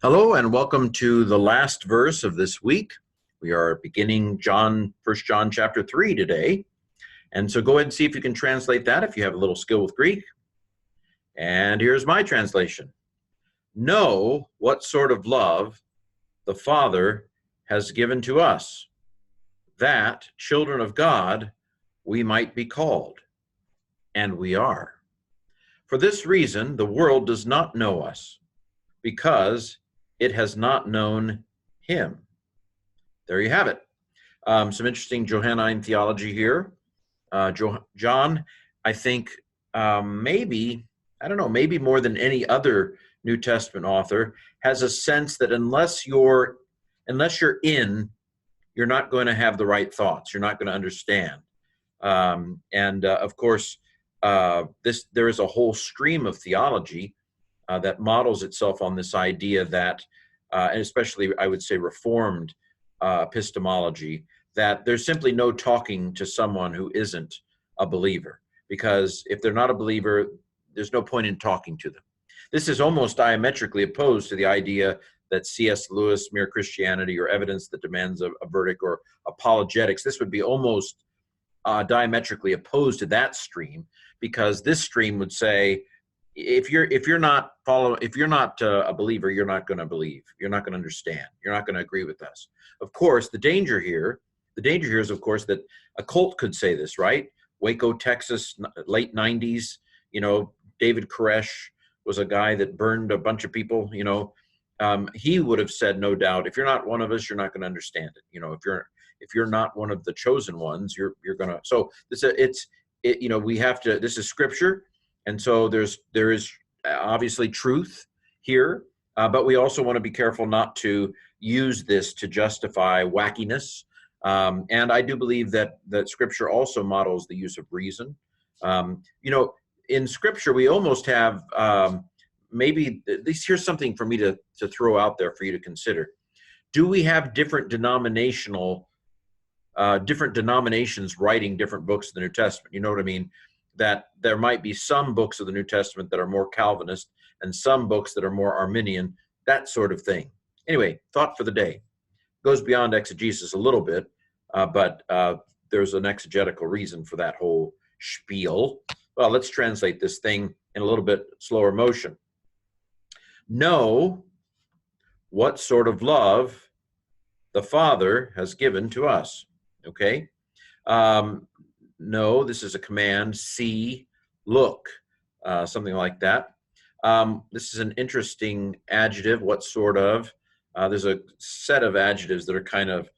Hello and welcome to the last verse of this week. We are beginning First John chapter 3 today. And so go ahead and see if you can translate that if you have a little skill with Greek. And here's my translation. Know what sort of love the Father has given to us, that children of God we might be called. And we are. For this reason, the world does not know us, because it has not known him. There you have it. Some interesting Johannine theology here. John, I think maybe more than any other New Testament author, has a sense that unless you're in, you're not going to have the right thoughts. You're not going to understand. Of course, there is a whole stream of theology that models itself on this idea that, and especially I would say Reformed epistemology, that there's simply no talking to someone who isn't a believer, because if they're not a believer, there's no point in talking to them. This is almost diametrically opposed to the idea that C.S. Lewis, Mere Christianity, or Evidence That Demands a Verdict, or apologetics. This would be almost diametrically opposed to that stream, because this stream would say, if you're not a believer, you're not going to believe. You're not going to understand. You're not going to agree with us. Of course, the danger here is, of course, that a cult could say this, right? Waco, Texas, late 90s. David Koresh was a guy that burned a bunch of people. He would have said, no doubt, if you're not one of us, you're not going to understand it. If you're not one of the chosen ones, you're going to. So we have to. This is Scripture. And so there is obviously truth here, but we also want to be careful not to use this to justify wackiness. And I do believe that Scripture also models the use of reason. In Scripture, we almost have maybe, at least here's something for me to throw out there for you to consider. Do we have different denominations writing different books of the New Testament? You know what I mean? That there might be some books of the New Testament that are more Calvinist and some books that are more Arminian, that sort of thing. Anyway, thought for the day. Goes beyond exegesis a little bit, but there's an exegetical reason for that whole spiel. Well, let's translate this thing in a little bit slower motion. Know what sort of love the Father has given to us. Okay? No, this is a command. See, look, something like that. This is an interesting adjective. What sort of? There's a set of adjectives that are kind of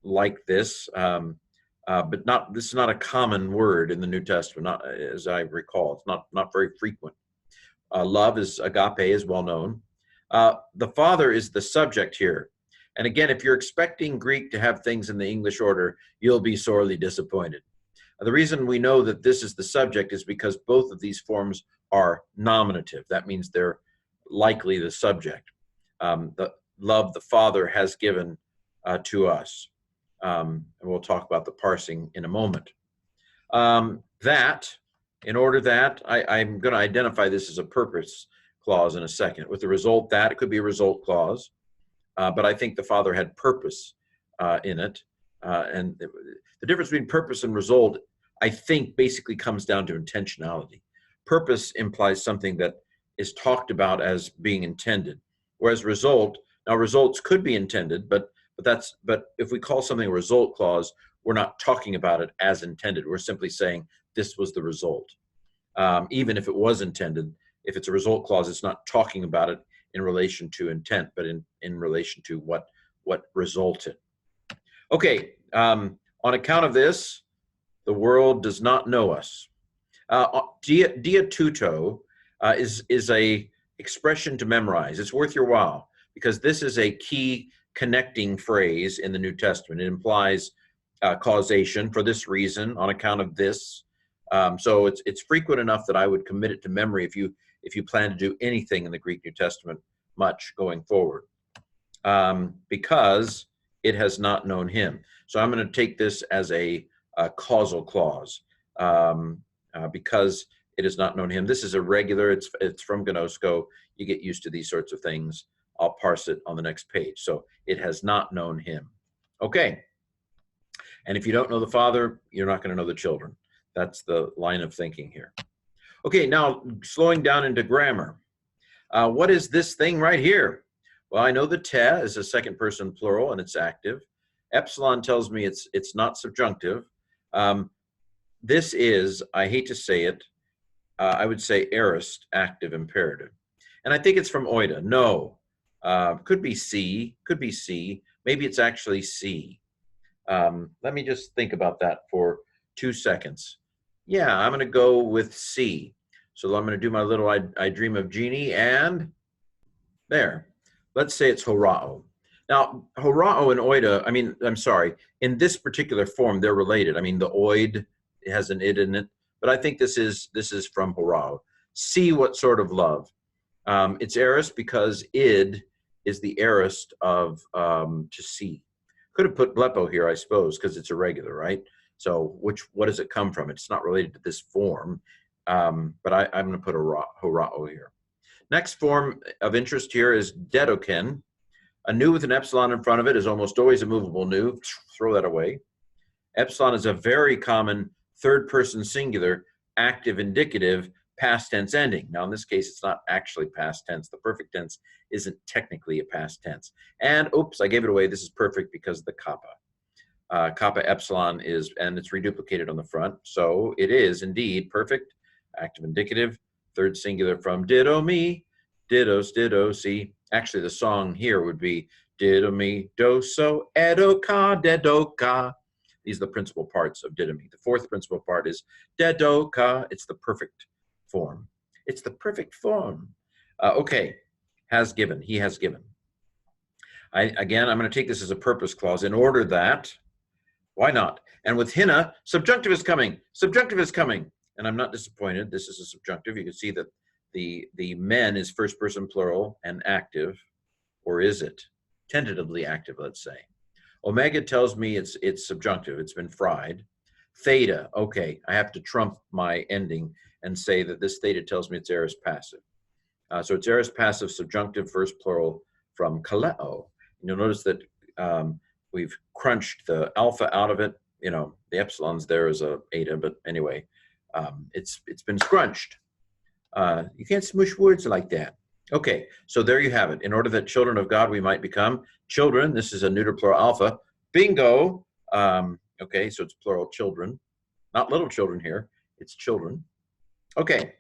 like this, but not. This is not a common word in the New Testament, not, as I recall. It's not very frequent. Love is agape, is well known. The Father is the subject here. And again, if you're expecting Greek to have things in the English order, you'll be sorely disappointed. The reason we know that this is the subject is because both of these forms are nominative. That means they're likely the subject. The love the Father has given to us. And we'll talk about the parsing in a moment. I'm going to identify this as a purpose clause in a second. With the result that, it could be a result clause. But I think the Father had purpose in it. And the difference between purpose and result, I think, basically comes down to intentionality. Purpose implies something that is talked about as being intended, whereas results could be intended, but if we call something a result clause, we're not talking about it as intended. We're simply saying this was the result. Even if it was intended, if it's a result clause, it's not talking about it in relation to intent, but in relation to what resulted. Okay, on account of this, the world does not know us. Dia tuto is a expression to memorize. It's worth your while, because this is a key connecting phrase in the New Testament. It implies causation. For this reason, on account of this. So it's frequent enough that I would commit it to memory if you plan to do anything in the Greek New Testament much going forward, because it has not known him. So I'm going to take this as a causal clause, because it has not known him. This is irregular. It's from Gnosko. You get used to these sorts of things I'll parse it on the next page. So it has not known him. Okay. And if you don't know the Father, you're not going to know the children. That's the line of thinking here. Okay, now slowing down into grammar. What is this thing right here? Well, I know the te is a second person plural and it's active. Epsilon tells me it's not subjunctive. This is, I hate to say it, I would say aorist active imperative. And I think it's from oida. No. Could be C. Could be C. Maybe it's actually C. Let me just think about that for 2 seconds. Yeah, I'm going to go with C. So I'm going to do my little I Dream of Jeannie, and there. Let's say it's horao. Now, horao and oida, I mean, I'm sorry, in this particular form, they're related. I mean, the oid has an id in it, but I think this is from horao. See what sort of love. It's aorist because id is the aorist of to see. Could have put blepo here, I suppose, because it's irregular, right? So what does it come from? It's not related to this form, but I'm going to put a horao here. Next form of interest here is dedoken. A nu with an epsilon in front of it is almost always a movable nu. Throw that away. Epsilon is a very common third-person singular, active indicative, past tense ending. Now, in this case, it's not actually past tense. The perfect tense isn't technically a past tense. And, oops, I gave it away. This is perfect because of the kappa. Kappa epsilon is, and it's reduplicated on the front. So it is indeed perfect, active indicative, third singular from ditto me, dittos, ditto, see. Actually, the song here would be ditto me, do so, edo ka, dedo ka. These are the principal parts of didomi. The fourth principal part is dedo ka. It's the perfect form. It's the perfect form. Okay, has given. He has given. Again, I'm going to take this as a purpose clause in order that, why not? And with hinna, subjunctive is coming. Subjunctive is coming. And I'm not disappointed. This is a subjunctive. You can see that the men is first person plural and active, or is it? Tentatively active, let's say. Omega tells me it's subjunctive. It's been fried. Theta, okay, I have to trump my ending and say that this theta tells me it's aorist passive. So it's aorist passive subjunctive first plural from kaleo. And you'll notice that we've crunched the alpha out of it. You know, the epsilon's there as a eta, but anyway, it's been scrunched. You can't smush words like that. Okay, so there you have it. In order that children of God we might become children, this is a neuter plural alpha. Bingo. Okay, so it's plural children. Not little children here. It's children. Okay,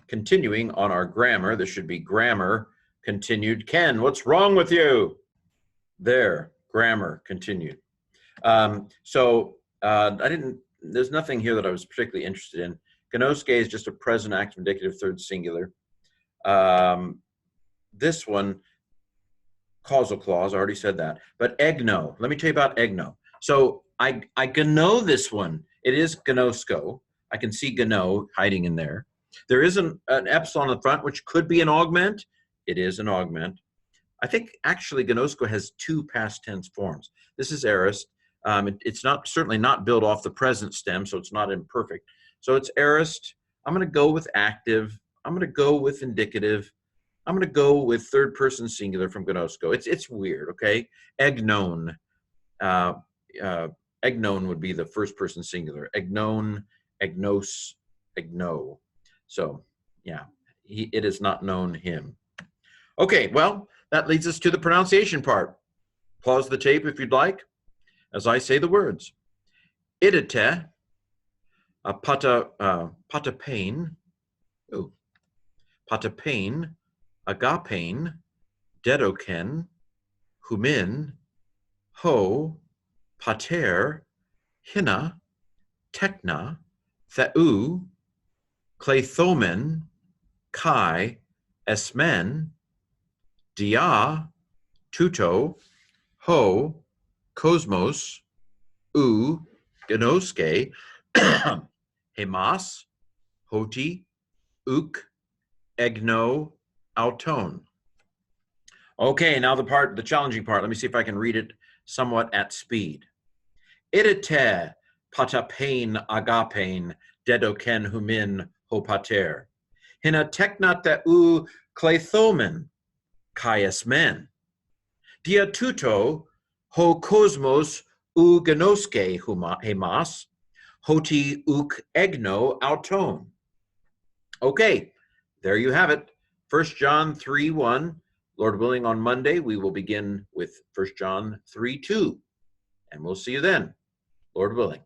continuing on our grammar. This should be grammar continued. Ken, what's wrong with you? There, grammar continued. There's nothing here that I was particularly interested in. Gnoske is just a present active indicative third singular. This one, causal clause, I already said that. But egno, let me tell you about egno. So I gno this one. It is gnosko. I can see gno hiding in there. There is an epsilon in the front, which could be an augment. It is an augment. I think actually gnosko has two past tense forms. This is aorist. It's certainly not built off the present stem, so it's not imperfect. So it's aorist. I'm going to go with active. I'm going to go with indicative. I'm going to go with third person singular from gnosko. It's weird, okay? Egnon. Egnon would be the first person singular. Egnon, egnos, egno. So, yeah, it is not known him. Okay, well, that leads us to the pronunciation part. Pause the tape if you'd like, as I say the words. Idite, patapain, patapain, agapain, dedoken, humin, ho, pater, hinna, tekna, theu, clethomen, kai, esmen, dia, tuto, ho, cosmos, gnoske, hemas, hoti, uk, egno, auton. Okay, now the challenging part. Let me see if I can read it somewhat at speed. Idite patapain agapain dedoken humin ho pater. Hina tekna theu clethomen. caius men. Dia tuto ho cosmos ou genoske hemas, hoti uk egno auton. Okay, there you have it. 1 John 3:1. Lord willing, on Monday, we will begin with 1 John 3:2. And we'll see you then, Lord willing.